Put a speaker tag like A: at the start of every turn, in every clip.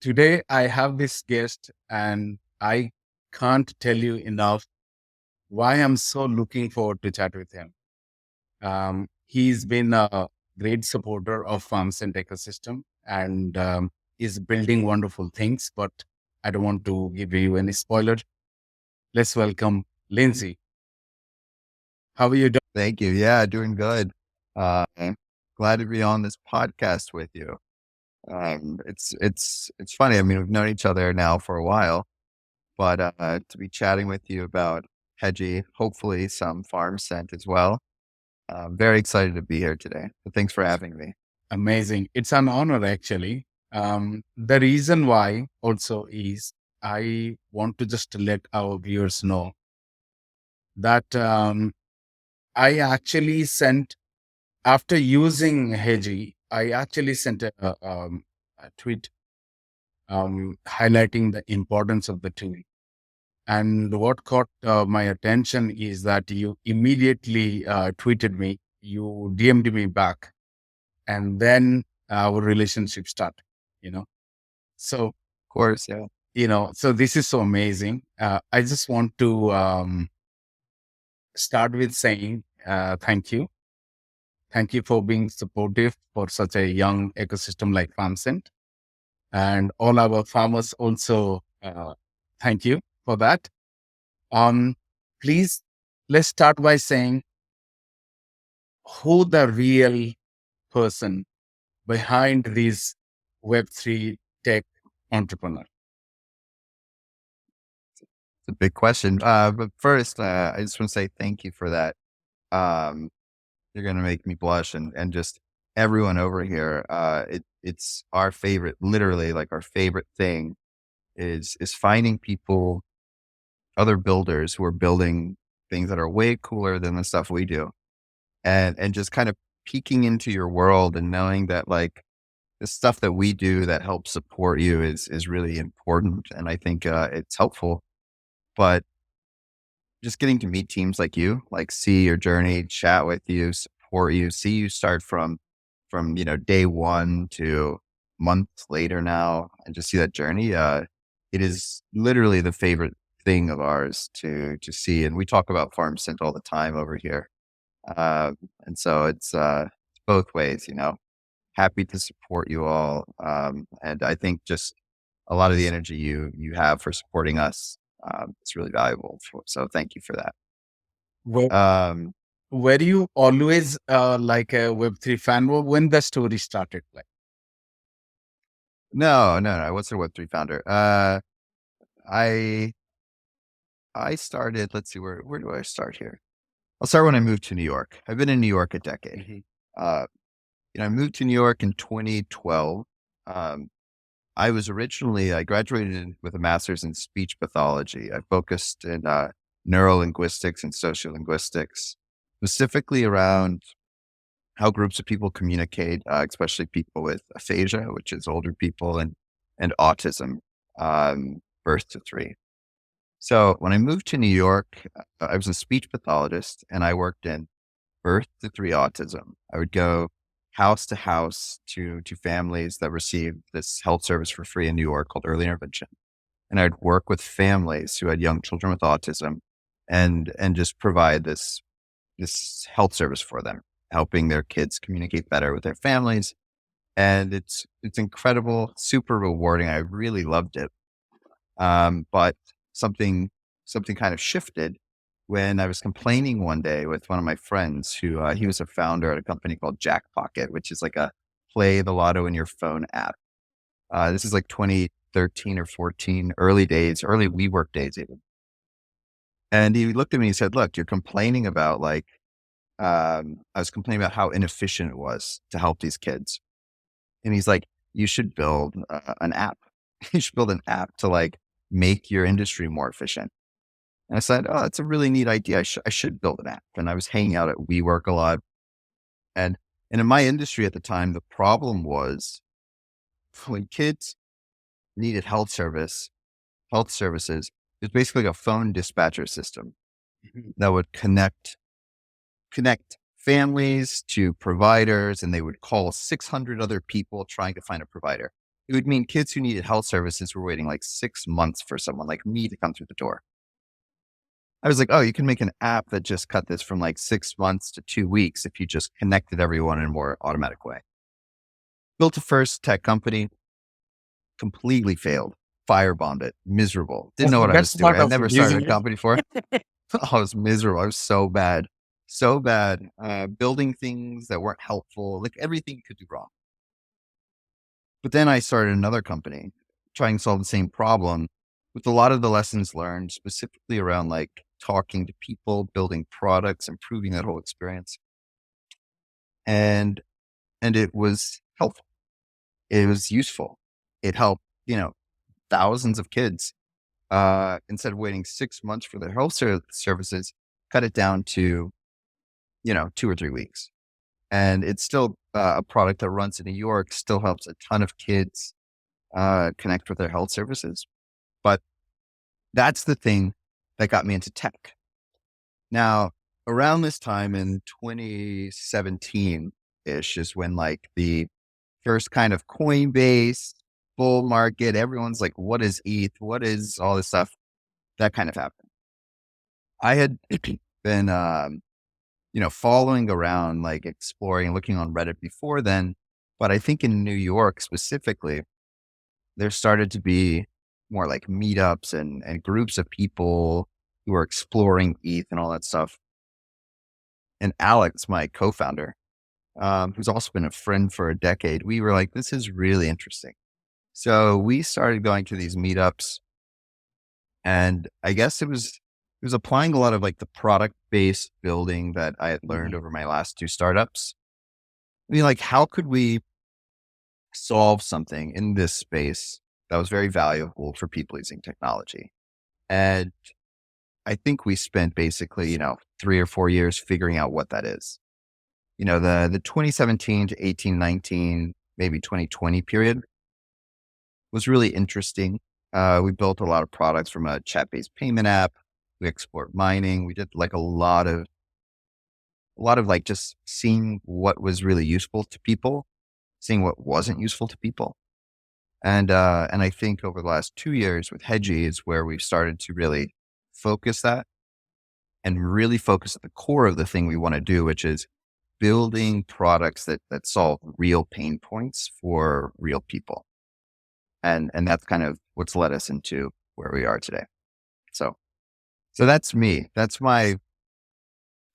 A: Today I have this guest, and I can't tell you enough why I'm so looking forward to chat with him. He's been a great supporter of farms and ecosystem and is building wonderful things, but I don't want to give you any spoiler. Let's welcome Lindsay. How are you doing?
B: Thank you. Yeah, doing good. I'm glad to be on this podcast with you. It's funny. I mean, we've known each other now for a while, but to be chatting with you about Hedgie, hopefully some farm scent as well. Very excited to be here today. So thanks for having me.
A: Amazing. It's an honor, actually. The reason why also is I want to just let our viewers know that I actually sent, after using Heji, I actually sent a tweet highlighting the importance of the tool. And what caught my attention is that you immediately tweeted me, you DM'd me back, and then our relationship started, you know. So,
B: Of course, yeah.
A: so this is so amazing. I just want to start with saying thank you. Thank you for being supportive for such a young ecosystem like FarmSynth. And all our farmers also, thank you for that. Um, Please, let's start by saying who the real person behind this Web3 tech entrepreneur.
B: It's a big question. But first, I just want to say thank you for that. Um, you're gonna make me blush, and just everyone over here. It's our favorite, literally like our favorite thing is finding people, other builders who are building things that are way cooler than the stuff we do, and just kind of peeking into your world and knowing that like the stuff that we do that helps support you is really important, and I think it's helpful. But just getting to meet teams like you, like see your journey, chat with you, support you, see you start from day one to months later now, and just see that journey. It is literally the favorite thing of ours to see, and we talk about farm scent all the time over here. Uh, and so it's both ways, happy to support you all. And I think just a lot of the energy you have for supporting us, is really valuable. So thank you for that.
A: Were,
B: Um,
A: were you always like a Web3 fan? When the story started? Like,
B: no, no, no. I wasn't a Web3 founder. I I started. Let's see, where do I start here? I'll start when I moved to New York. I've been in New York a decade.
A: Mhm.
B: Uh, I moved to New York in 2012. Um, I graduated with a master's in speech pathology. I focused in neurolinguistics and sociolinguistics, specifically around how groups of people communicate, especially people with aphasia, which is older people, and autism, birth to three. So when I moved to New York, I was a speech pathologist and I worked in birth to three autism. I would go house to house to families that received this health service for free in New York called early intervention. And I'd work with families who had young children with autism and just provide this health service for them, helping their kids communicate better with their families. And it's incredible, super rewarding. I really loved it. But something something kind of shifted when I was complaining one day with one of my friends who he was a founder at a company called Jackpocket, which is like a play the lotto in your phone app. This is like 2013 or 14, early days, early WeWork days even. And he looked at me and said, "Look, you're complaining about I was complaining about how inefficient it was to help these kids." And he's like, "You should build an app. You should build an app to like make your industry more efficient." And I said, "Oh, that's a really neat idea. I should build an app." And I was hanging out at WeWork a lot. And, and in my industry at the time, the problem was when kids needed health services, it's basically like a phone dispatcher system
A: Mhm.
B: that would connect families to providers, and they would call 600 other people trying to find a provider. it would mean kids who needed health services were waiting like 6 months for someone like me to come through the door. I was like, oh, you can make an app that just cut this from like 6 months to 2 weeks if you just connected everyone in a more automatic way. Built a first tech company, completely failed, firebombed it, miserable. Didn't know what I
A: That's
B: was doing.
A: part
B: I'd
A: of
B: never
A: it,
B: started a
A: isn't it?
B: company before. I was miserable. I was so bad, so bad. Building things that weren't helpful, like everything you could do wrong. But then I started another company trying to solve the same problem with a lot of the lessons learned, specifically around like talking to people, building products, improving that whole experience. And it was helpful. It was useful. It helped, thousands of kids. Instead of waiting 6 months for their health services, cut it down to, 2 or 3 weeks. And it's still a product that runs in New York, still helps a ton of kids connect with their health services. But that's the thing that got me into tech. Now, around this time in 2017 ish is when like the first kind of Coinbase bull market, everyone's like, what is ETH? What is all this stuff? That kind of happened. I had been, following around, like exploring, looking on Reddit before then. But I think in New York specifically, there started to be more like meetups and groups of people who are exploring ETH and all that stuff. And Alex, my co-founder, who's also been a friend for a decade, we were like, this is really interesting. So we started going to these meetups, and I guess it was applying a lot of like the product based building that I had learned
A: Mhm.
B: over my last two startups. I mean, like, how could we solve something in this space that was very valuable for people using technology? And I think we spent basically, 3 or 4 years figuring out what that is. The 2017 to 18, 19, maybe 2020 period was really interesting. We built a lot of products from a chat-based payment app. We explored mining. We did like a lot of like just seeing what was really useful to people, seeing what wasn't useful to people. And I think over the last 2 years with Hedgie is where we've started to really focus that and really focus at the core of the thing we want to do, which is building products that solve real pain points for real people. And that's kind of what's led us into where we are today. So that's me. That's my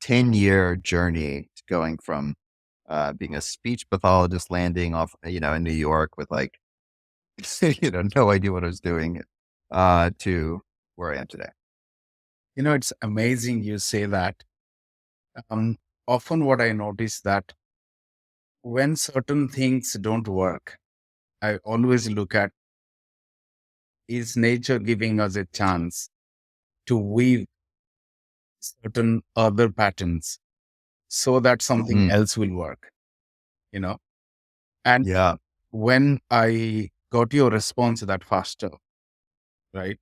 B: 10-year journey to going from being a speech pathologist, landing off, in New York with like, no idea what I was doing, to where I am today.
A: It's amazing you say that. Um, Often what I notice that when certain things don't work, I always look at, is nature giving us a chance to weave certain other patterns so that something
B: Mm,
A: else will work, you know? And
B: yeah,
A: when I got your response that faster, right?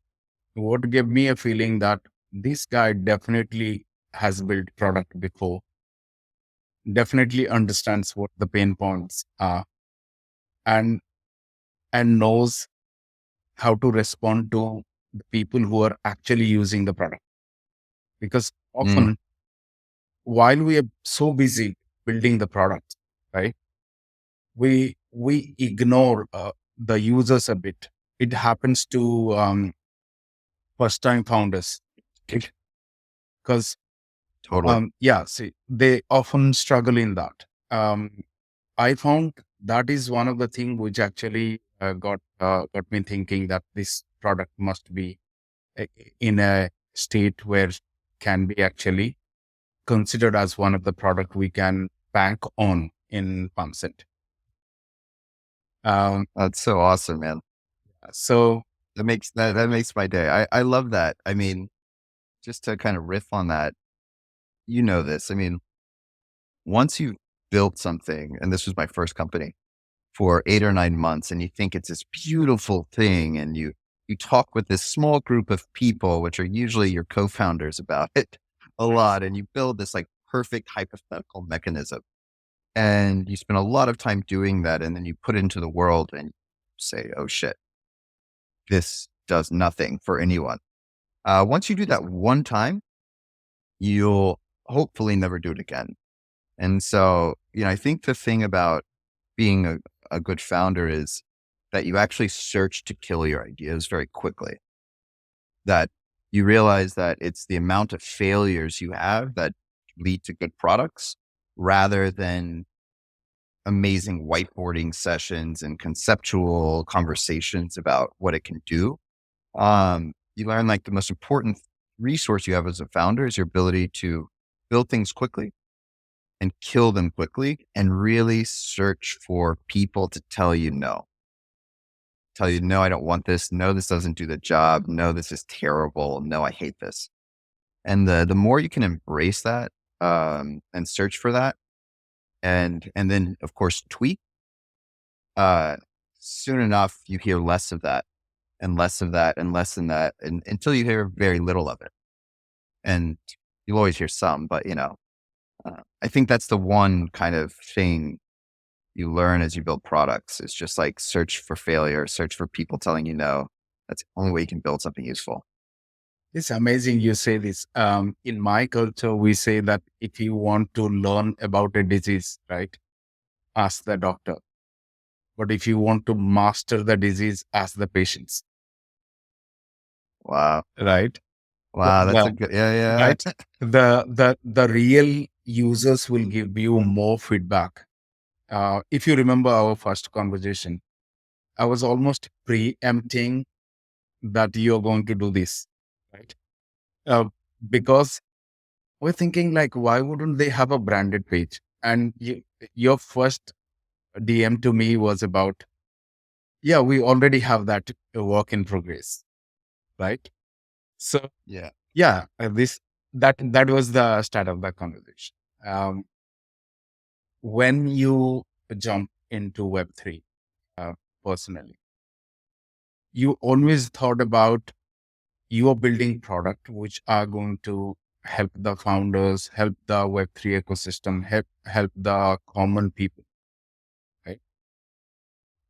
A: What gave me a feeling that this guy definitely has built product before, definitely understands what the pain points are, and knows how to respond to the people who are actually using the product. Because
B: mm,
A: often, while we are so busy building the product, right, we ignore the users a bit. It happens to first time founders, because
B: totally.
A: yeah, see, they often struggle in that. Um, I found that is one of the things which actually got me thinking that this product must be a- in a state where can be actually considered as one of the product we can bank on in PumpSet. Um,
B: That's so awesome, man.
A: so
B: That makes my day. I love that. I mean, just to kind of riff on that, this. I mean, once you've built something, and this was my first company, for 8 or 9 months, and you think it's this beautiful thing, and you talk with this small group of people, which are usually your co-founders, about it a lot, and you build this like perfect hypothetical mechanism, and you spend a lot of time doing that, and then you put it into the world, and say, oh shit, this does nothing for anyone. Once you do that one time, you'll hopefully never do it again. And so, I think the thing about being a good founder is that you actually search to kill your ideas very quickly. That you realize that it's the amount of failures you have that lead to good products rather than amazing whiteboarding sessions and conceptual conversations about what it can do. You learn like the most important resource you have as a founder is your ability to build things quickly and kill them quickly and really search for people to tell you no. Tell you, no, I don't want this. No, this doesn't do the job. No, this is terrible. No, I hate this. And the more you can embrace that and search for that, and then of course tweak, uh, soon enough you hear less of that and less of that and less than that, and until you hear very little of it. And you'll always hear some, but I think that's the one kind of thing you learn as you build products. It's just like search for failure, search for people telling you no. That's the only way you can build something useful.
A: It's amazing you say this. In my culture, we say that if you want to learn about a disease, right, ask the doctor. But if you want to master the disease, ask the patients,
B: Wow.
A: right? The,
B: Wow. That's a
A: the,
B: good, yeah,
A: right?
B: yeah.
A: The real users will give you more feedback. If you remember our first conversation, I was almost preempting that you're going to do this, right? Uh, because we're thinking like, why wouldn't they have a branded page? And your first DM to me was about, yeah, we already have that work in progress, right? So
B: Yeah.
A: yeah, this that was the start of the conversation. Um, when you jump into Web3, uh, personally, you always thought about you are building product which are going to help the founders, help the Web3 ecosystem, help the common people, right?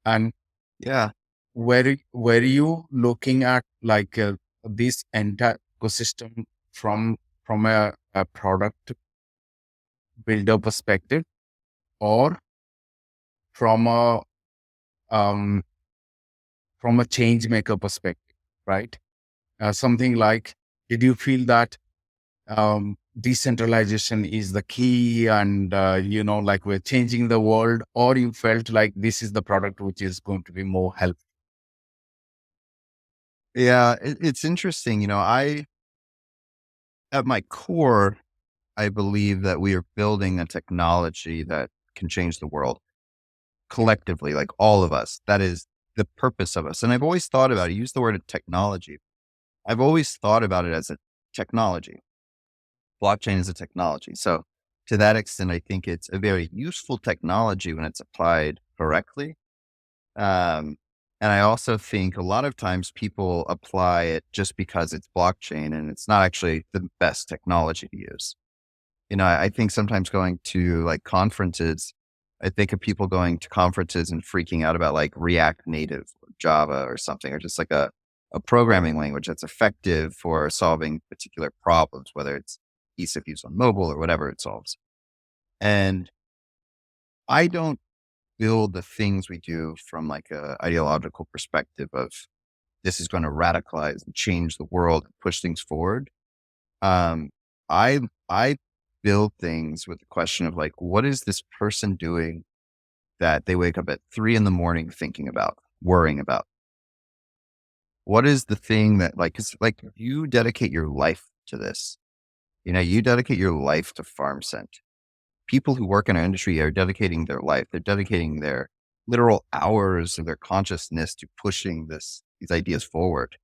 A: And
B: Yeah.
A: were you looking at like this entire ecosystem from a product builder perspective, or from a um, from a change maker perspective, right? Something like, did you feel that decentralization is the key, and like we're changing the world, or you felt like this is the product which is going to be more helpful?
B: Yeah. It's interesting. At my core, I believe that we are building a technology that can change the world collectively, like all of us. That is the purpose of us. And I've always thought about it. Use the word technology. I've always thought about it as a technology. Blockchain is a technology. So to that extent, I think it's a very useful technology when it's applied correctly. Um, and I also think a lot of times people apply it just because it's blockchain and it's not actually the best technology to use. I think sometimes going to like conferences, I think of people going to conferences and freaking out about like React Native or Java or something, or just like a programming language that's effective for solving particular problems, whether it's ease of use on mobile or whatever it solves. And I don't build the things we do from like a ideological perspective of this is going to radicalize and change the world and push things forward. Um, I build things with the question of like, what is this person doing that they wake up at 3 in the morning thinking about, worrying about? What is the thing that like, cause like you dedicate your life to this, you dedicate your life to FarmScent. People who work in our industry are dedicating their life. They're dedicating their literal hours of their consciousness to pushing these ideas forward.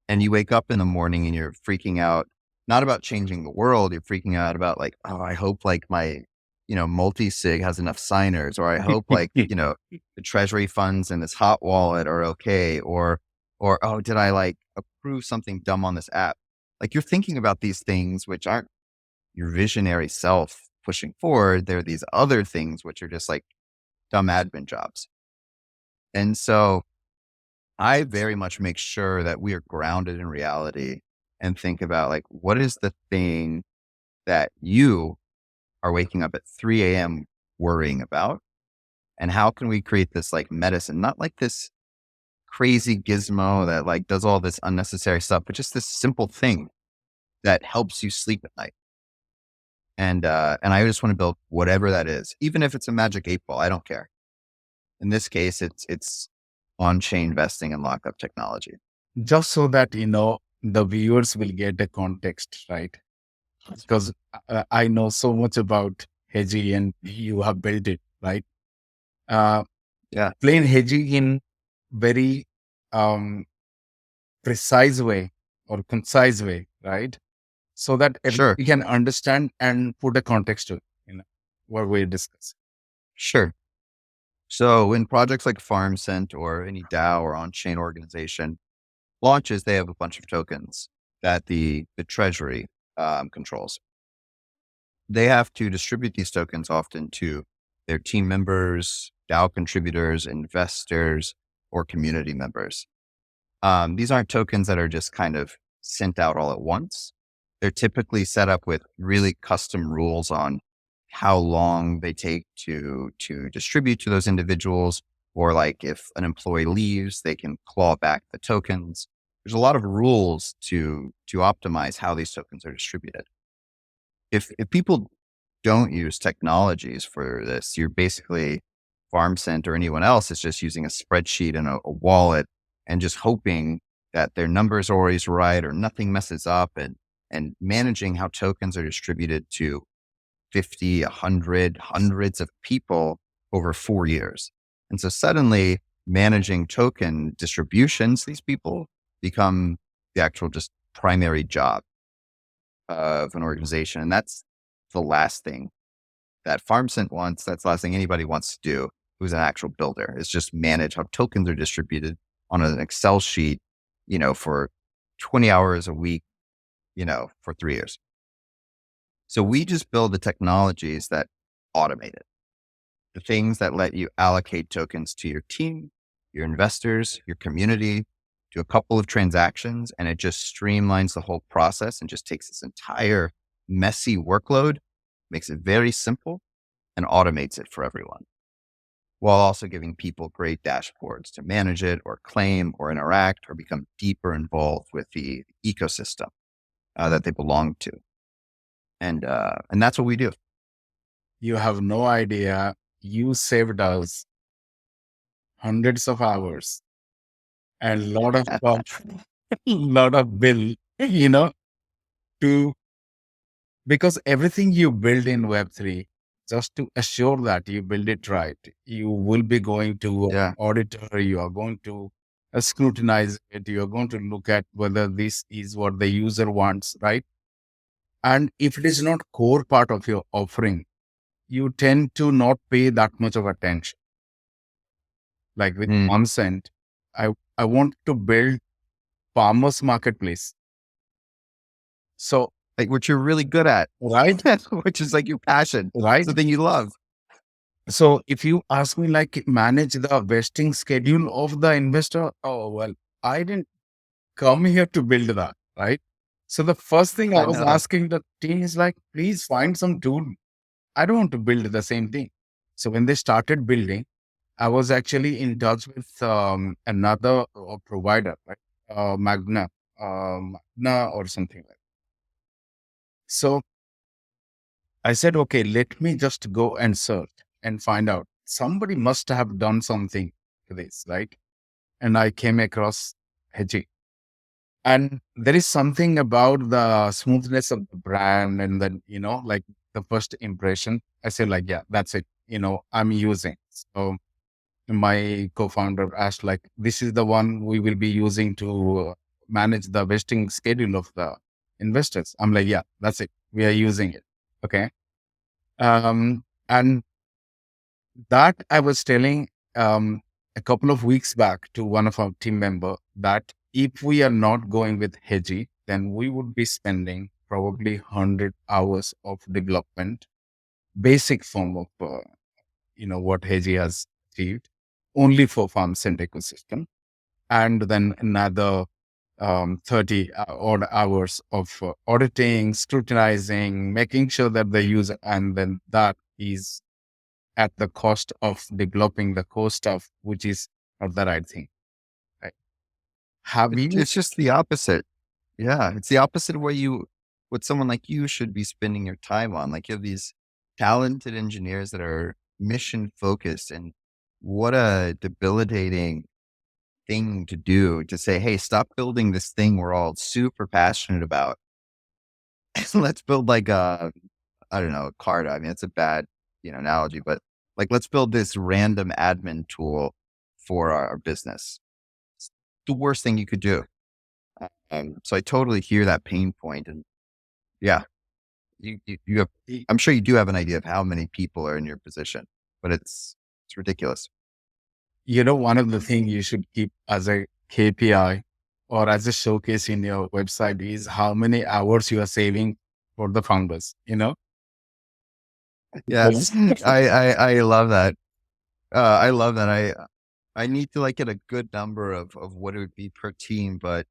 B: And you wake up in the morning and you're freaking out, not about changing the world. You're freaking out about like, oh, I hope like my, multi-sig has enough signers, or I hope like, the treasury funds in this hot wallet are okay. Or, oh, did I like approve something dumb on this app? Like you're thinking about these things, which aren't your visionary self pushing forward. There are these other things, which are just like dumb admin jobs. And so I very much make sure that we are grounded in reality and think about like, what is the thing that you are waking up at 3 a.m. worrying about? And how can we create this like medicine, not like this crazy gizmo that like does all this unnecessary stuff, but just this simple thing that helps you sleep at night. And I just want to build whatever that is, even if it's a magic 8 ball. I don't care. In this case, it's on chain vesting and lockup technology.
A: Just so that, the viewers will get the context, right? Because I know so much about hedging and you have built it, right? Uh,
B: Yeah,
A: Plain hedging in very um, precise way or concise way, right? So that
B: sure,
A: everybody can understand and put a context to, what we discuss.
B: sure. So when projects like FarmCent or any DAO or on-chain organization launches, they have a bunch of tokens that the treasury controls. They have to distribute these tokens often to their team members, DAO contributors, investors, or community members. These aren't tokens that are just kind of sent out all at once. They're typically set up with really custom rules on how long they take to distribute to those individuals, or like if an employee leaves, they can claw back the tokens. There's a lot of rules to optimize how these tokens are distributed. If people don't use technologies for this, you're basically FarmCent or anyone else is just using a spreadsheet and a wallet and just hoping that their numbers are always right or nothing messes up, and managing how tokens are distributed to 50, 100, hundreds of people over 4 years. And so suddenly managing token distributions, these people become the actual just primary job of an organization. And that's the last thing that FarmCent wants. That's the last thing anybody wants to do who's an actual builder, is just manage how tokens are distributed on an Excel sheet, for 20 hours a week, for 3 years. So we just build the technologies that automate it, the things that let you allocate tokens to your team, your investors, your community, do a couple of transactions, and it just streamlines the whole process and just takes this entire messy workload, makes it very simple, and automates it for everyone, while also giving people great dashboards to manage it or claim or interact or become deeper involved with the ecosystem that they belong to. And that's what we do.
A: You have no idea. You saved us hundreds of hours and lot of lot of bill, to because everything you build in Web3, just to assure that you build it right, you will be going to
B: Yeah.
A: auditor, you are going to scrutinize it, you are going to look at whether this is what the user wants, right? And if it is not core part of your offering, you tend to not pay that much of attention. Like with
B: Mm.
A: consent, I want to build farmers marketplace. So,
B: Like what you're really good at,
A: right,
B: which is like your passion,
A: right.
B: something you love.
A: So if you ask me, like, manage the vesting schedule of the investor, oh well, I didn't come here to build that, right? So the first thing I
B: I
A: was
B: know.
A: asking the team is like, please find some tool. I don't want to build the same thing. So when they started building, I was actually in touch with another provider, right? Magna or something like that. So I said, okay, let me just go and search and find out. Somebody must have done something to this, right? And I came across Hedgie. And there is something about the smoothness of the brand and then, like the first impression. I said, like, yeah, that's it. I'm using. So my co-founder asked, like, this is the one we will be using to manage the vesting schedule of the investors. I'm like, yeah, that's it. We are using it. Okay. And that I was telling a couple of weeks back to one of our team member that if we are not going with Hedgie, then we would be spending probably 100 hours of development, basic form of, what Hedgie has achieved only for farm center ecosystem. and then another 30 odd hours of auditing, scrutinizing, making sure that the user, and then that is at the cost of developing the core stuff, which is not the right thing. Right? Have you?
B: It's just the opposite. Yeah, it's the opposite of what someone like you should be spending your time on. Like you have these talented engineers that are mission focused, and what a debilitating thing to do to say, "Hey, stop building this thing we're all super passionate about. Let's build like a, I don't know, a card." I mean, it's a bad, analogy, but like let's build this random admin tool for our business. It's the worst thing you could do. So I totally hear that pain point, and yeah, you have. I'm sure you do have an idea of how many people are in your position, but it's ridiculous.
A: One of the things you should keep as a KPI or as a showcase in your website is how many hours you are saving for the founders.
B: Yes,
A: Because
B: I love that. I love that. I need to like get a good number of what it would be per team, but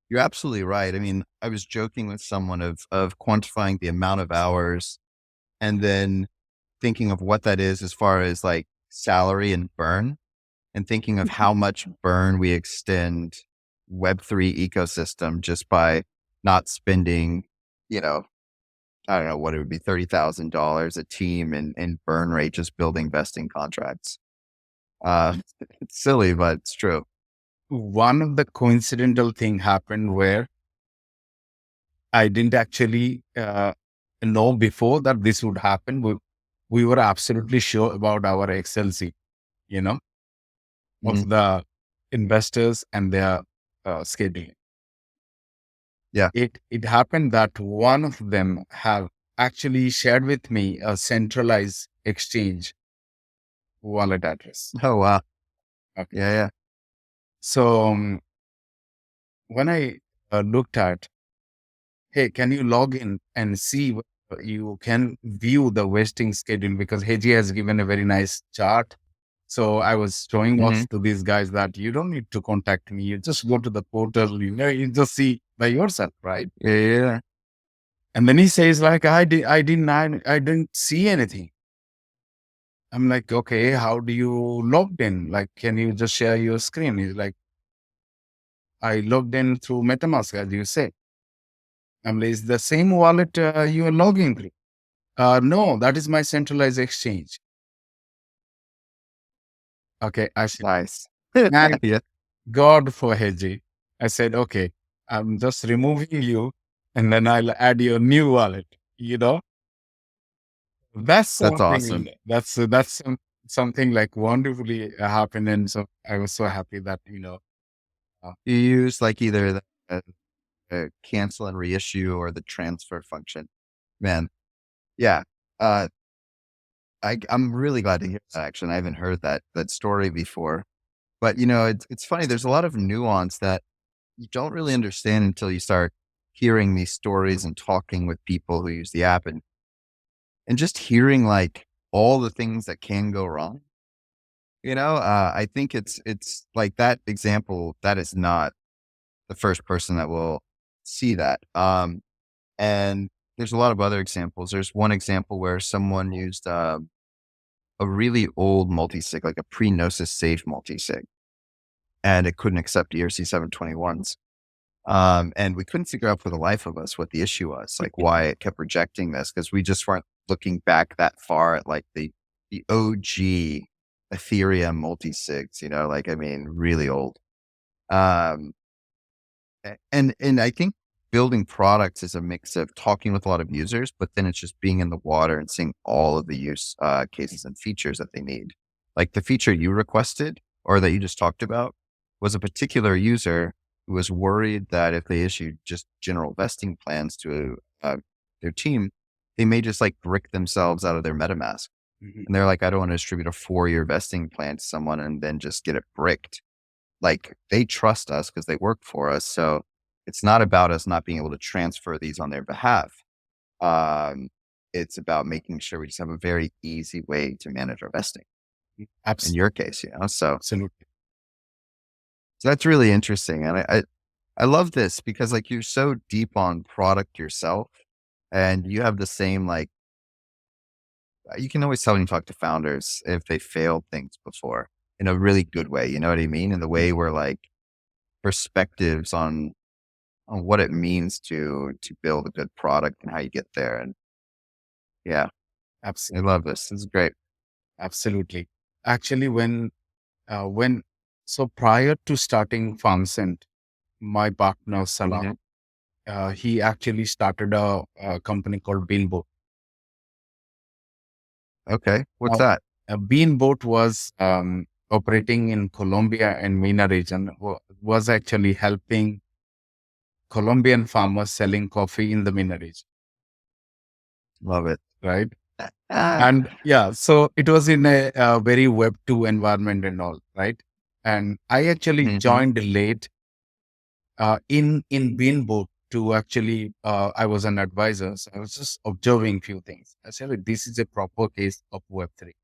B: you're absolutely right. I mean, I was joking with someone of quantifying the amount of hours and then thinking of what that is as far as like salary and burn, and thinking of how much burn we extend Web3 ecosystem just by not spending, you know, I don't know what it would be, $30,000 a team in burn rate just building vesting contracts. It's silly, but it's true.
A: one of the coincidental thing happened where I didn't actually know before that this would happen. We were absolutely sure about our excellency, you know,
B: Mhm.
A: of the investors and their scheduling.
B: Yeah.
A: It happened that one of them have actually shared with me a centralized exchange wallet address.
B: Oh, wow.
A: Okay.
B: Yeah, yeah.
A: So when I looked at, hey, can you log in and see you can view the vesting schedule because Heji has given a very nice chart. So I was showing
B: Mhm.
A: off to these guys that you don't need to contact me. You just go to the portal, you just see by yourself, right?
B: Yeah, yeah, yeah.
A: And then he says like, I didn't see anything. I'm like, okay, how do you logged in? Like, can you just share your screen? He's like, I logged in through MetaMask, as you say. I'm like, is the same wallet you are logging through? No, that is my centralized exchange. Okay, I said,
B: Nice.
A: thank
B: Yeah,
A: God for Heji. I said, okay, I'm just removing you, and then I'll add your new wallet. You know, that's
B: that's
A: something.
B: awesome.
A: Something like wonderfully happened, and so I was so happy that uh,
B: You use like either cancel and reissue or the transfer function. Man, yeah. Uh, I'm really glad to hear that. Actually, I haven't heard that story before. But it's funny. There's a lot of nuance that you don't really understand until you start hearing these stories and talking with people who use the app, and just hearing like all the things that can go wrong. I think it's like that example. That is not the first person that will see that. And there's a lot of other examples. There's one example where someone used a really old multi-sig, like a pre-Gnosis safe multi-sig, and it couldn't accept ERC 721s. And we couldn't figure out for the life of us what the issue was, like why it kept rejecting this, because we just weren't looking back that far at like the OG Ethereum multi-sigs, like, I mean, really old. Um, and I think building products is a mix of talking with a lot of users, but then it's just being in the water and seeing all of the use cases and features that they need. Like the feature you requested or that you just talked about was a particular user who was worried that if they issued just general vesting plans to their team, they may just like brick themselves out of their MetaMask.
A: mhm.
B: And they're like, I don't want to distribute a 4-year vesting plan to someone and then just get it bricked. Like, they trust us because they work for us, so it's not about us not being able to transfer these on their behalf. Um, it's about making sure we just have a very easy way to manage our vesting in
A: Abs-
B: your case, so
A: absolutely.
B: So that's really interesting. And I love this because like you're so deep on product yourself and you have the same like you can always tell when you talk to founders if they failed things before in a really good way. You know what I mean? In the way where like perspectives on what it means to build a good product and how you get there. And yeah,
A: Abs-
B: I love this. This is great.
A: Absolutely. Actually, when so prior to starting FarmScent, my partner Salah,
B: Hmm.
A: he actually started a company called Beanboat.
B: Okay. What's
A: Now,
B: that?
A: Beanboat was operating in Colombia and MENA region. Was actually helping Colombian farmers selling coffee in the MENA region,
B: Love it.
A: right?
B: Ah.
A: And yeah, so it was in a very Web 2 environment and all, right? And I actually
B: Hmm.
A: joined late in Beanboat to actually I was an advisor. So I was just observing few things. I said, "Look, this is a proper case of Web 3.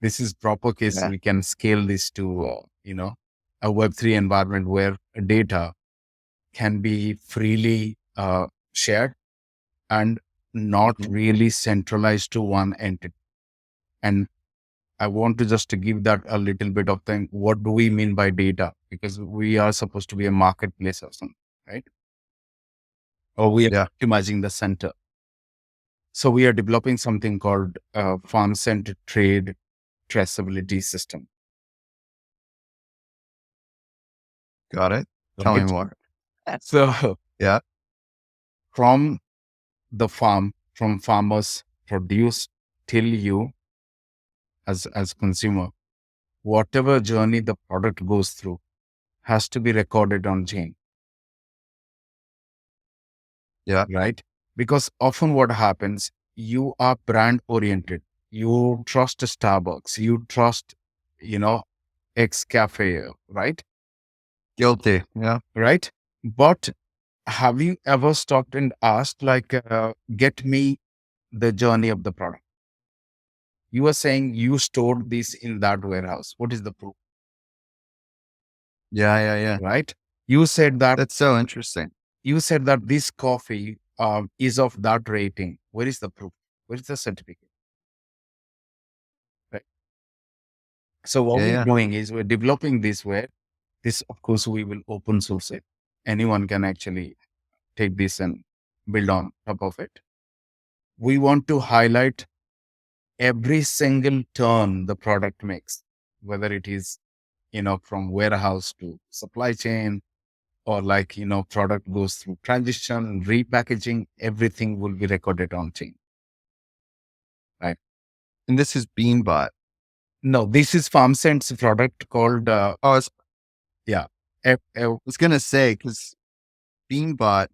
A: This is proper case.
B: Yeah.
A: We can scale this to a Web 3 environment where data can be freely shared and not
B: Hmm.
A: really centralized to one entity." And I want to just to give that a little bit of thing. What do we mean by data? Because we are supposed to be a marketplace or something, right? Or we are
B: Yeah.
A: optimizing the center. So we are developing something called farm center trade traceability system,
B: Got it. Tell me
A: right?
B: more.
A: So
B: Yeah.
A: from the farm, from farmers produce till you as consumer, whatever journey the product goes through has to be recorded on chain,
B: Yeah.
A: right? Because often what happens, you are brand oriented. You trust Starbucks, you trust, you know, X Cafe, right?
B: Guilty. Yeah.
A: Right. But have you ever stopped and asked, like, get me the journey of the product? You are saying you stored this in that warehouse. What is the proof?
B: Yeah. Yeah. Yeah.
A: Right. You said that
B: That's so interesting.
A: this coffee is of that rating. Where is the proof? Where is the certificate? Right. So what
B: Yeah.
A: we're
B: Yeah.
A: doing is we're developing this where this, of course, we will open source it. Anyone can actually take this and build on top of it. We want to highlight every single turn the product makes, whether it is, from warehouse to supply chain, or like, product goes through transition, repackaging, everything will be recorded on chain, right?
B: And this is Beanbot.
A: No, this is FarmSense product called,
B: Oh,
A: yeah,
B: I was gonna say because Beanbot.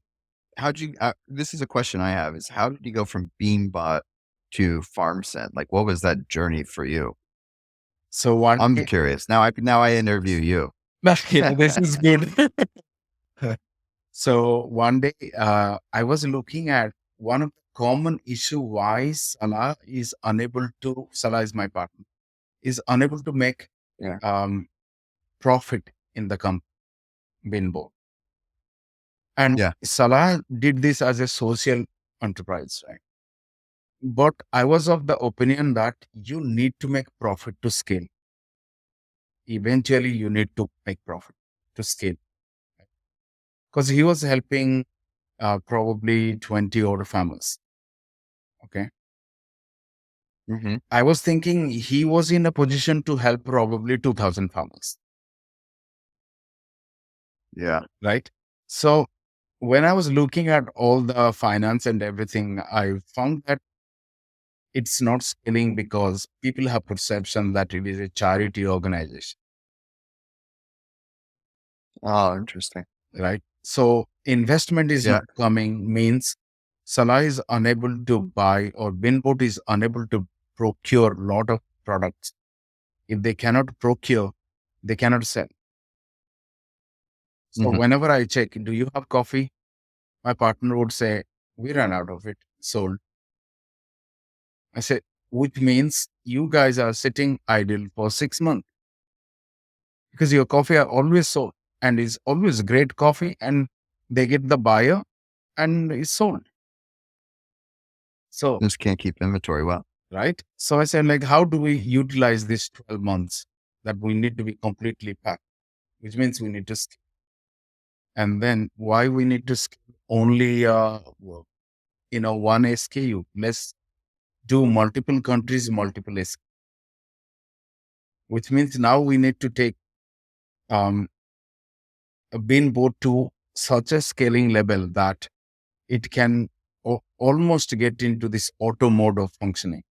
B: How'd you? This is a question I have: is how did you go from Beanbot to FarmScent? Like, what was that journey for you?
A: so one
B: I'm
A: day,
B: curious. Now I interview you.
A: yeah, this is good. So one day, I was looking at one of the common issue why Salah is my partner, is unable to make
B: Yeah.
A: um, profit in the company, Binbo. And
B: Yeah.
A: Salah did this as a social enterprise, right? But I was of the opinion that you need to make profit to scale. Eventually, you need to make profit to scale. Because he was helping probably 20 odd farmers. Okay.
B: Hmm.
A: I was thinking he was in a position to help probably 2,000 farmers,
B: Yeah.
A: right? So when I was looking at all the finance and everything, I found that it's not scaling because people have perception that it is a charity organization,
B: Oh, interesting.
A: right? So investment is
B: Yeah.
A: not coming means Salah is unable to buy, or Binport is unable to procure a lot of products. If they cannot procure, they cannot sell. So
B: Hmm.
A: whenever I check, do you have coffee? My partner would say, we ran out of it, sold. I said, which means you guys are sitting idle for 6 months. because your coffee are always sold and is always great coffee, and they get the buyer and it's sold. So,
B: Just can't keep inventory. Well,
A: right. So I said, like, how do we utilize these 12 months that we need to be completely packed, which means we need to scale. And then why we need to scale only, one SKU? Let's do multiple countries, multiple SKU, which means now we need to take um, a bin board to such a scaling level that it can almost get into this auto mode of functioning.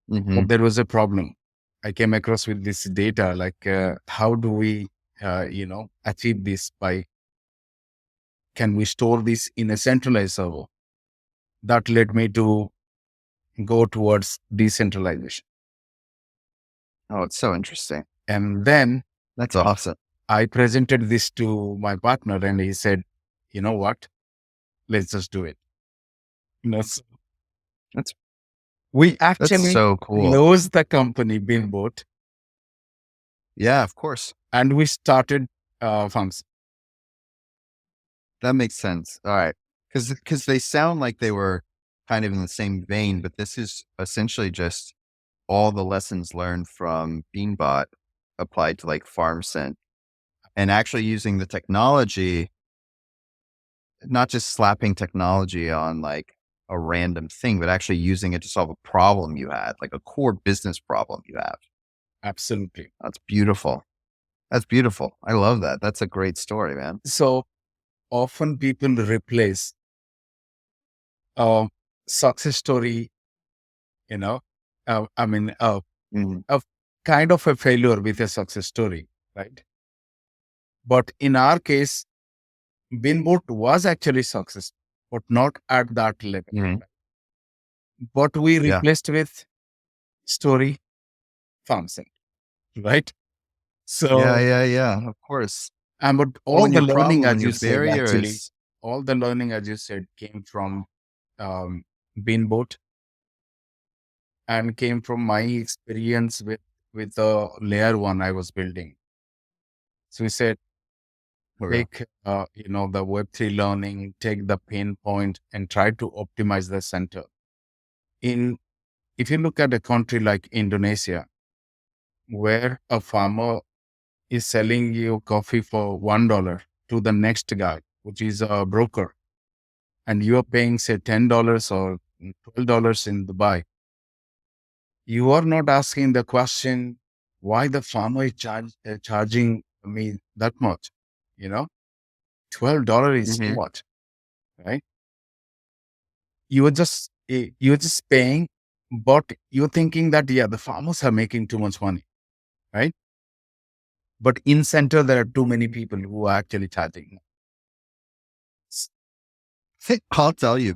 B: hmm
A: But there was a problem. I came across with this data, like how do we, achieve this by, can we store this in a centralized server? That led me to go towards decentralization.
B: oh, it's so interesting.
A: And then
B: That's awesome.
A: I presented this to my partner and he said, you know what, let's just do it. So
B: That's
A: we
B: that's
A: actually
B: so cool.
A: closed the company Binbot
B: Yeah, of course.
A: and we started farms.
B: That makes sense. All right. Because they sound like they were kind of in the same vein, but this is essentially just all the lessons learned from Beanbot applied to like FarmSense and actually using the technology, not just slapping technology on like a random thing, but actually using it to solve a problem you had, like a core business problem you have.
A: Absolutely.
B: That's beautiful. That's beautiful. I love that. That's a great story, man.
A: So often people replace a success story, you know, I mean,
B: Mhm.
A: a kind of a failure with a success story, right? But in our case, Binboot was actually success, but not at that level.
B: Mhm.
A: But we
B: Yeah.
A: replaced with story farming, right?
B: Yeah.
A: So,
B: Yeah. Yeah. Of course.
A: but
B: Well,
A: all
B: when
A: the
B: your
A: learning,
B: problem, when
A: as
B: your
A: you said,
B: barrier
A: actually,
B: is,
A: all the learning, as you said, came from um, Binboot and came from my experience with the layer one I was building. So we said,
B: okay.
A: take the Web3 learning, take the pain point, and try to optimize the center. In If you look at a country like Indonesia, where a farmer is selling you coffee for $1 to the next guy, which is a broker, and you are paying say $10 or $12 in Dubai, you are not asking the question why the farmer is charging me that much. You know, $12 is too
B: hmm
A: much, right? You're just paying, but you're thinking that yeah, the farmers are making too much money, right? But in center there are too many people who are actually charging.
B: I'll tell you,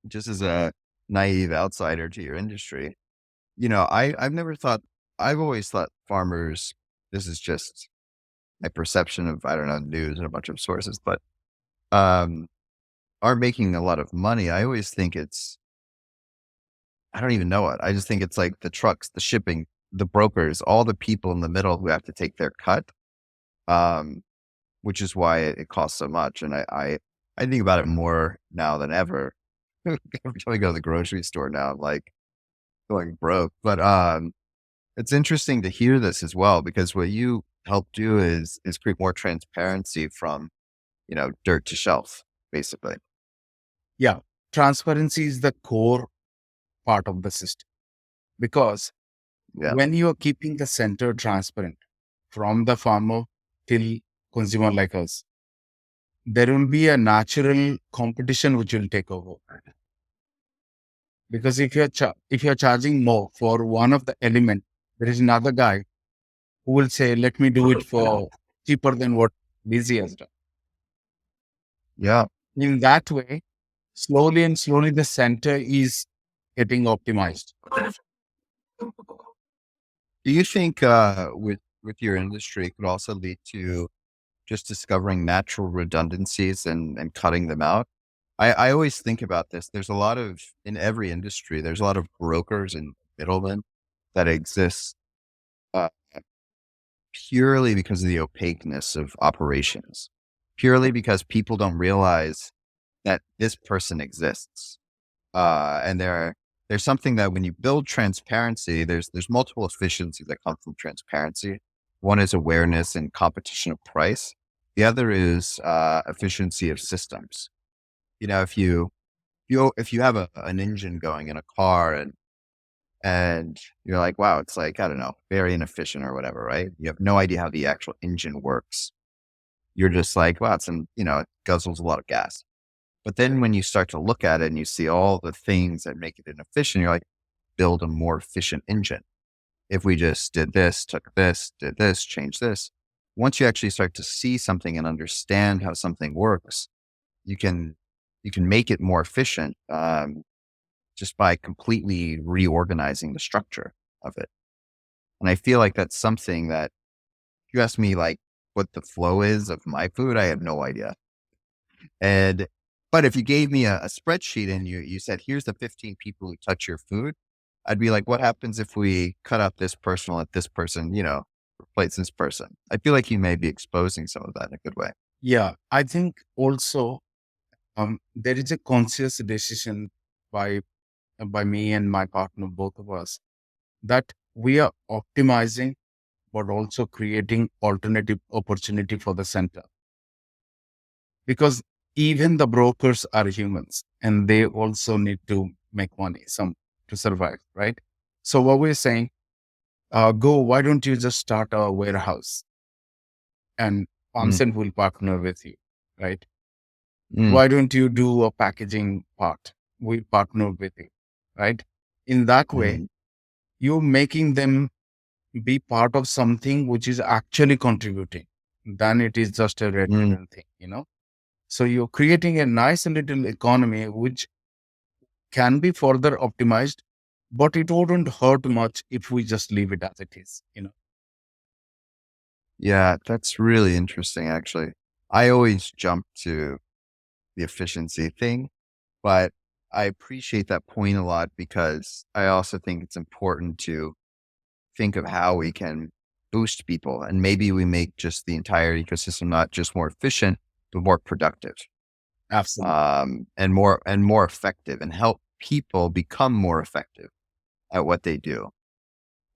B: just as a naive outsider to your industry, I've never thought, I've always thought farmers, this is just my perception of, I don't know, news and a bunch of sources, but um, are making a lot of money. I always think I don't even know it. I just think it's like the trucks, the shipping, the brokers, all the people in the middle who have to take their cut, um, which is why it costs so much. And I think about it more now than ever. Every time I go to the grocery store now, I'm like going broke. But it's interesting to hear this as well, because what you help do is create more transparency from, dirt to shelf, basically.
A: Yeah, transparency is the core part of the system because
B: Yeah.
A: when you are keeping the center transparent from the farmer till consumer like us, there will be a natural competition which will take over. Because if you're charging more for one of the element, there is another guy who will say, "Let me do it for cheaper than what Busy has done."
B: Yeah.
A: In that way, slowly and slowly, the center is getting optimized.
B: Do you think with your industry it could also lead to just discovering natural redundancies and cutting them out? I always think about this. There's a lot of, in every industry, there's a lot of brokers and middlemen that exist. purely because of the opaqueness of operations, purely because people don't realize that this person exists. And there's something that when you build transparency, there's multiple efficiencies that come from transparency. One is awareness and competition of price. The other is efficiency of systems. You know, if you have an engine going in a car and you're like, wow, it's like, I don't know, very inefficient or whatever, right? You have no idea how the actual engine works. You're just like, wow, it guzzles a lot of gas. But then when you start to look at it and you see all the things that make it inefficient, you're like, build a more efficient engine. If we just did this, took this, did this, changed this. Once you actually start to see something and understand how something works, you can you can make it more efficient just by completely reorganizing the structure of it. And I feel like that's something that if you ask me like what the flow is of my food, I have no idea. And but if you gave me a spreadsheet and you said, here's the 15 people who touch your food, I'd be like, what happens if we cut out this person, let this person, replace this person? I feel like you may be exposing some of that in a good way.
A: Yeah, I think also there is a conscious decision by me and my partner, both of us, that we are optimizing but also creating alternative opportunity for the center, because even the brokers are humans and they also need to make money some to survive, right? So what we're saying, go, why don't you just start a warehouse and
B: Mm,
A: Farmcent will partner with you, right?
B: mm,
A: Why don't you do a packaging part? We partner with you, right? In that way,
B: mm,
A: you're making them be part of something which is actually contributing than it is just a red
B: mm.
A: ribbon thing. So you're creating a nice little economy which can be further optimized, but it wouldn't hurt much if we just leave it as it is.
B: Yeah, that's really interesting, actually. I always jump to the efficiency thing, but I appreciate that point a lot because I also think it's important to think of how we can boost people and maybe we make just the entire ecosystem not just more efficient, but more productive,
A: Absolutely.
B: and more effective and help people become more effective at what they do.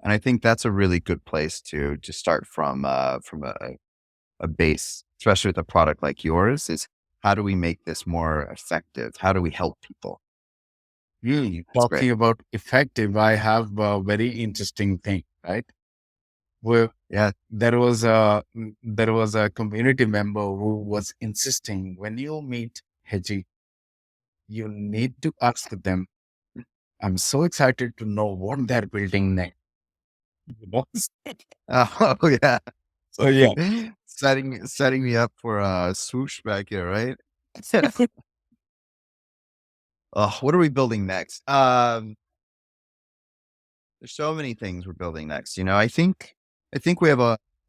B: And I think that's a really good place to start from a base, especially with a product like yours, is how do we make this more effective? How do we help people? That's great.
A: Talking about effective, I have a very interesting thing, right? Where
B: Yeah.
A: there was a community member who was insisting when you meet Heji, you need to ask them. I'm so excited to know what they're building next. You know?
B: Oh, yeah.
A: So yeah.
B: Setting me up for a swoosh back here, right? Oh, what are we building next? There's so many things we're building next. I think we have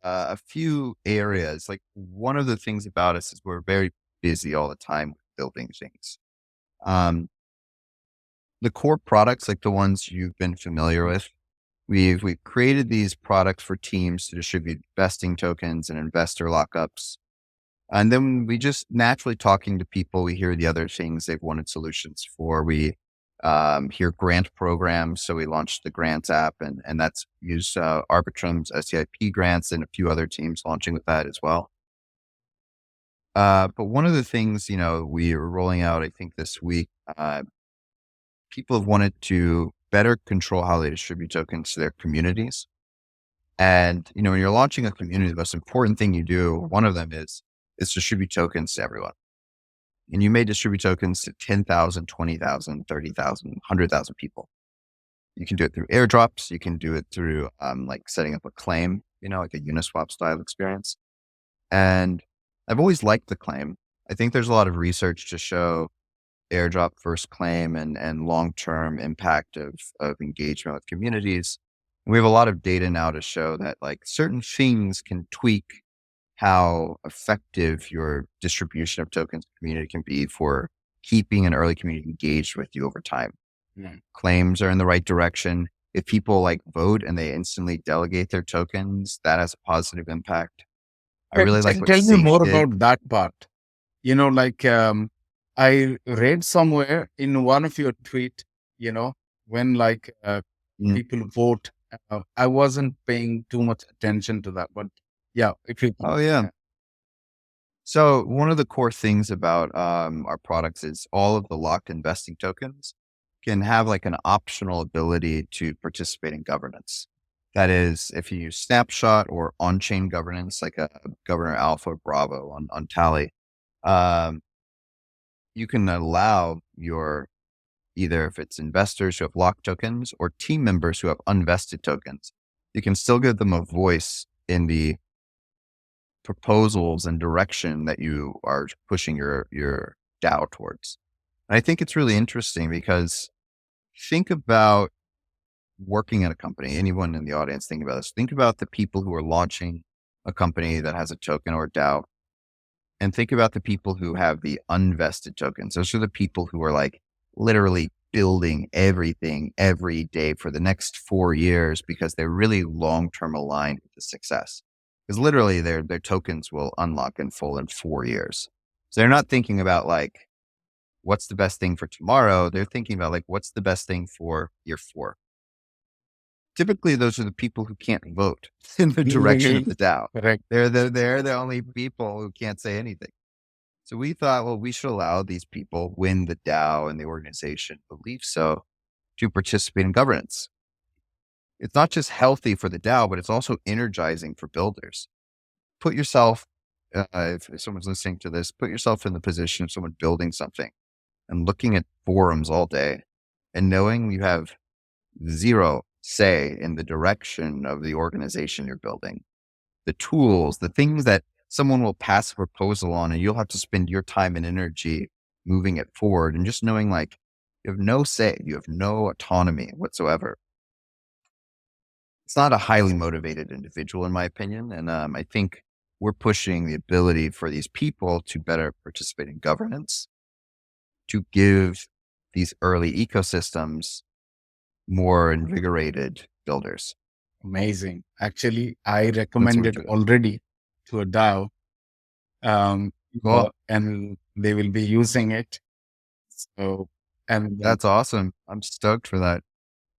B: a few areas. Like one of the things about us is we're very busy all the time with building things. Um, the core products, like the ones you've been familiar with, we've created these products for teams to distribute vesting tokens and investor lockups. And then we just naturally talking to people, we hear the other things they've wanted solutions for. We hear grant programs. So we launched the grants app and that's used Arbitrum's SCIP grants and a few other teams launching with that as well. But one of the things, we are rolling out, I think this week, people have wanted to better control how they distribute tokens to their communities. And, when you're launching a community, the most important thing you do, one of them is distribute tokens to everyone. And you may distribute tokens to 10,000, 20,000, 30,000, 100,000 people. You can do it through airdrops. You can do it through like setting up a claim, like a Uniswap style experience. And I've always liked the claim. I think there's a lot of research to show airdrop first claim and long-term impact of engagement with communities. And we have a lot of data now to show that like certain things can tweak how effective your distribution of tokens to community can be for keeping an early community engaged with you over time.
A: Mm.
B: Claims are in the right direction. if people like vote and they instantly delegate their tokens, that has a positive impact. I really like what
A: Tell me
B: Safe
A: more
B: did.
A: about that part. Like I read somewhere in one of your tweet, you know, when like
B: Mm.
A: people vote, I wasn't paying too much attention to that, but yeah, if you
B: Oh yeah. So one of the core things about our products is all of the locked investing tokens can have like an optional ability to participate in governance. That is, if you use Snapshot or on-chain governance, like a Governor Alpha Bravo on Tally, um, you can allow your either if it's investors who have locked tokens or team members who have unvested tokens, you can still give them a voice in the proposals and direction that you are pushing your DAO towards. And I think it's really interesting because think about working at a company, anyone in the audience think about this. Think about the people who are launching a company that has a token or a DAO, and think about the people who have the unvested tokens. Those are the people who are like literally building everything every day for the next 4 years because they're really long term aligned with the success. Because literally their tokens will unlock in full in 4 years. So they're not thinking about like what's the best thing for tomorrow. They're thinking about like what's the best thing for year 4. Typically, those are the people who can't vote in the direction of the DAO.
A: correct.
B: They're the only people who can't say anything. So we thought, well, we should allow these people when the DAO and the organization believe so to participate in governance. It's not just healthy for the DAO, but it's also energizing for builders. Put yourself, if someone's listening to this, put yourself in the position of someone building something and looking at forums all day and knowing you have zero say in the direction of the organization you're building, the tools, the things that someone will pass a proposal on, and you'll have to spend your time and energy moving it forward. And just knowing like you have no say, you have no autonomy whatsoever. It's not a highly motivated individual, in my opinion. And I think we're pushing the ability for these people to better participate in governance, to give these early ecosystems more invigorated builders.
A: Amazing. Actually, I
B: That's what we're
A: recommended
B: doing.
A: already to a DAO,
B: Cool.
A: and they will be using it. So, and
B: That's awesome. I'm stoked for that.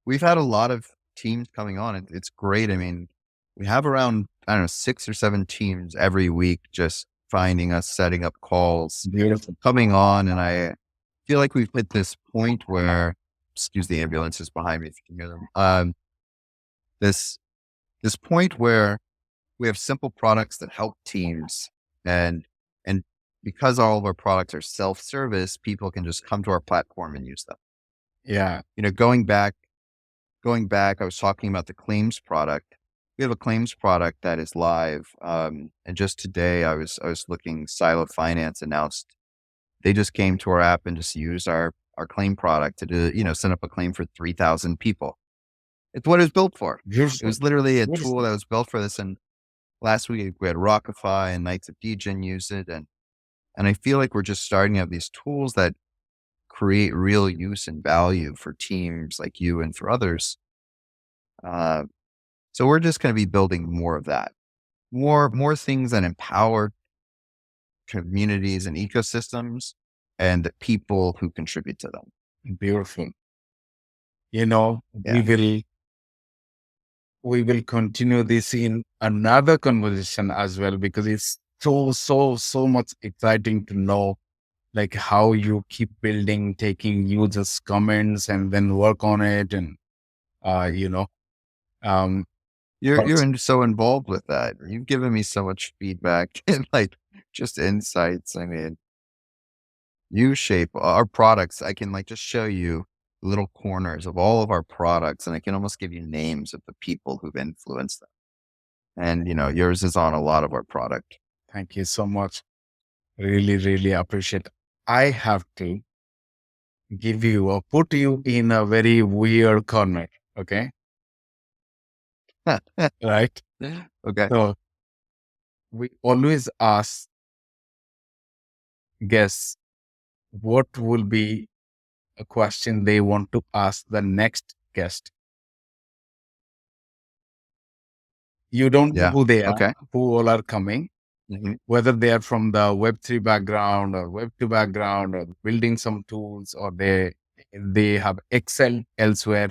B: We've had a lot of teams coming on. It's great. I mean, we have around, I don't know, 6 or 7 teams every week just finding us, setting up calls,
A: beautiful.
B: coming on. And I feel like we've hit this point where, excuse the ambulances behind me if you can hear them. This, this point where we have simple products that help teams and because all of our products are self-service, people can just come to our platform and use them.
A: Yeah,
B: You know, going back, I was talking about the claims product. We have a claims product that is live. And just today I was looking, Silo Finance announced they just came to our app and just used our claim product to do, send up a claim for 3,000 people. It's what it was built for. It
A: beautiful.
B: was literally a tool
A: Beautiful.
B: that was built for this. And last week we had Rockify and Knights of Degen use it. And I feel like we're just starting to have these tools that create real use and value for teams like you and for others. Uh, So we're just going to be building more of that, more things that empower communities and ecosystems and the people who contribute to them.
A: Beautiful. You know, we
B: Yeah.
A: will we will continue this in another conversation as well because it's so much exciting to know like how you keep building, taking users' comments and then work on it and uh, you know, um
B: You're
A: but
B: so involved with that. You've given me so much feedback and like just insights. I mean, you shape our products. I can like just show you little corners of all of our products and I can almost give you names of the people who've influenced them. And yours is on a lot of our product.
A: thank you so much. Really appreciate. I have to give you or put you in a very weird corner. Okay. Right.
B: Okay.
A: So we always ask guests what will be a question they want to ask the next guest. You don't know
B: Yeah.
A: who they are,
B: Okay.
A: who all are coming,
B: Mhm.
A: whether they are from the Web3 background or Web2 background or building some tools, or they have excelled elsewhere,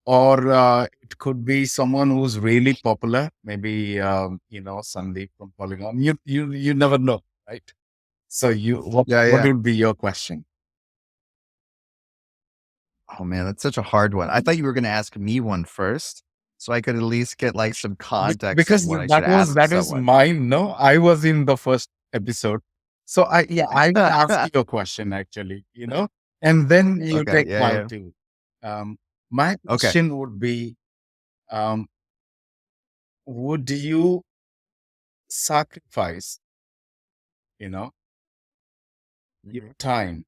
A: or it could be someone who's really popular, maybe Sandeep from Polygon. You never know, right? So
B: Yeah,
A: what
B: yeah.
A: would be your question?
B: Oh man, that's such a hard one. I thought you were going to ask me one first, so I could at least get like some context of
A: Because
B: what I should ask
A: that was
B: someone.
A: mine. No, I was in the first episode, so I will ask you a question actually, and then you
B: Okay.
A: take
B: Yeah,
A: my
B: yeah.
A: two. Um, my
B: Okay.
A: question would be, um, would you sacrifice, you know, your
B: Mhm.
A: time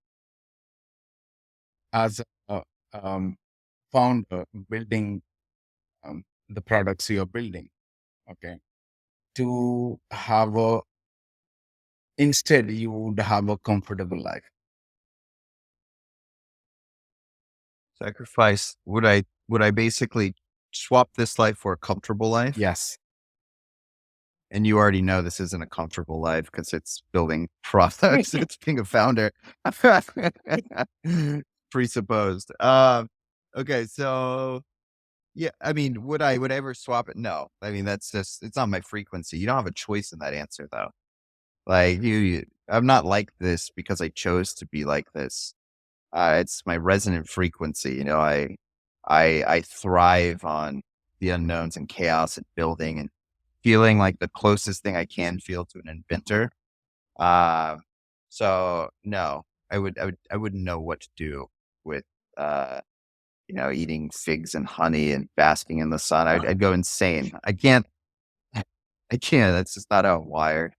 A: as a founder building the products you're building, okay, to have a instead you would have a comfortable life?
B: Sacrifice. Would I basically swap this life for a comfortable life?
A: Yes.
B: And you already know this isn't a comfortable life because it's building products. It's being a founder. Presupposed. Okay, so yeah, I mean, would I ever swap it? No. I mean, that's just it's not my frequency. You don't have a choice in that answer though. Like I'm not like this because I chose to be like this. It's my resonant frequency. I thrive on the unknowns and chaos and building and feeling like the closest thing I can feel to an inventor. Uh, so no, I wouldn't know what to do with, uh, eating figs and honey and basking in the sun. I'd go insane. I can't. That's just not how I'm wired.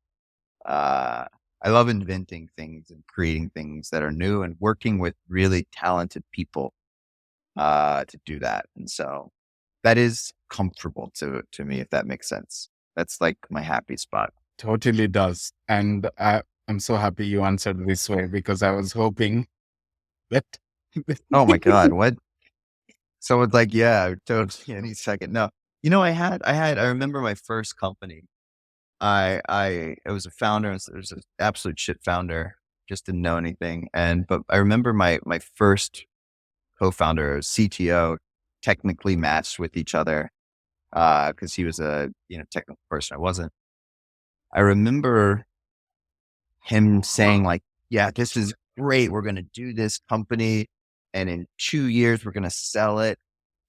B: Uh, I love inventing things and creating things that are new and working with really talented people to do that. And so that is comfortable to me, if that makes sense. That's like my happy spot.
A: Totally does. And I'm so happy you answered this way because I was hoping that.
B: Oh my God, what? Someone's like, yeah, totally any second. No, I remember my first company. I was a founder. I was an absolute shit founder. Just didn't know anything. But I remember my first co-founder, CTO, technically matched with each other because he was a technical person. I wasn't. I remember him saying like, "Yeah, this is great. We're going to do this company, and in 2 years we're going to sell it.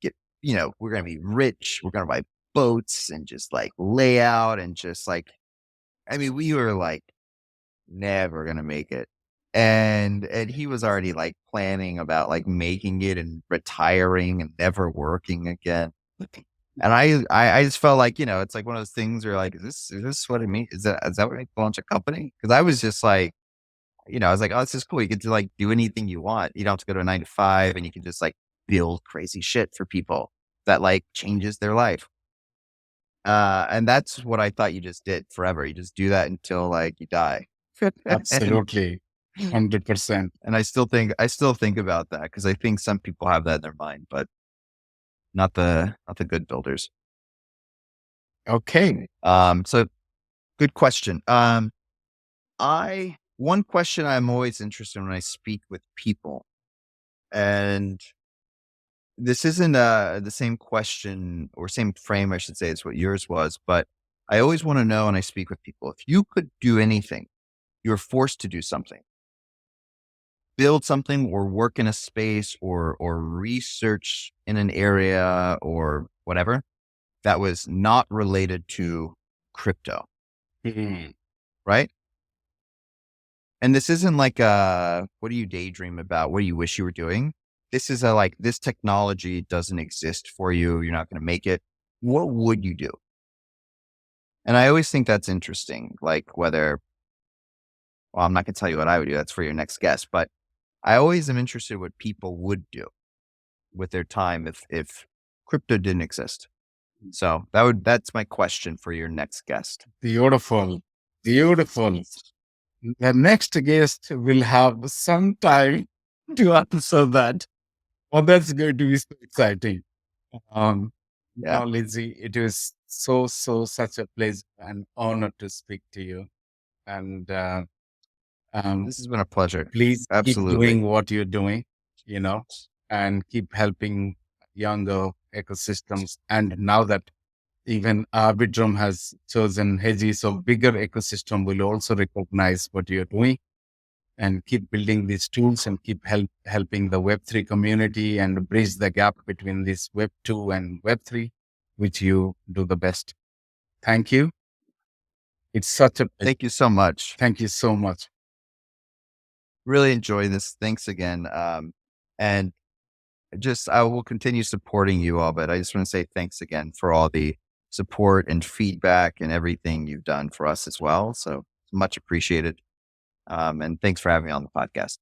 B: Get we're going to be rich. We're going to buy boats and just like lay out and just like, I mean, we were like never going to make it." And he was already like planning about like making it and retiring and never working again. And I just felt like, it's like one of those things where like, is this what it means? Is that what I launch a company? Because I was just like, I was like, oh, this is cool. You get to like do anything you want. You don't have to go to a 9 to 5 and you can just like build crazy shit for people that like changes their life. And that's what I thought you just did forever. You just do that until like you die. and
A: Absolutely. 100%.
B: and I still think about that because I think some people have that in their mind, but not the good builders.
A: Okay.
B: So good question. I one question I'm always interested in when I speak with people, and this isn't the same question or same frame, I should say, as what yours was, but I always want to know when I speak with people, if you could do anything, you were forced to do something, build something or work in a space or research in an area or whatever that was not related to crypto,
A: Mhm.
B: right? And this isn't like what do you daydream about? What do you wish you were doing? This is like, this technology doesn't exist for you. You're not going to make it. What would you do? And I always think that's interesting. Like well, I'm not going to tell you what I would do. That's for your next guest. But I always am interested in what people would do with their time if crypto didn't exist. So that's my question for your next guest.
A: Beautiful. Beautiful. The next guest will have some time to answer that. Oh, that's going to be so exciting.
B: Yeah.
A: Lizzie, it was such a pleasure and honor to speak to you. And um,
B: This has been a pleasure.
A: please keep
B: Absolutely.
A: doing what you're doing, you know, and keep helping younger ecosystems. And now that even Arbitrum has chosen Hedgie, so bigger ecosystem will also recognize what you're doing and keep building these tools and keep helping the Web3 community and bridge the gap between this Web2 and Web3, which you do the best. Thank you. It's such a pleasure.
B: Thank you so much.
A: Thank you so much.
B: Really enjoy this. Thanks again. And I will continue supporting you all, but I just want to say thanks again for all the support and feedback and everything you've done for us as well. So much appreciated. And thanks for having me on the podcast.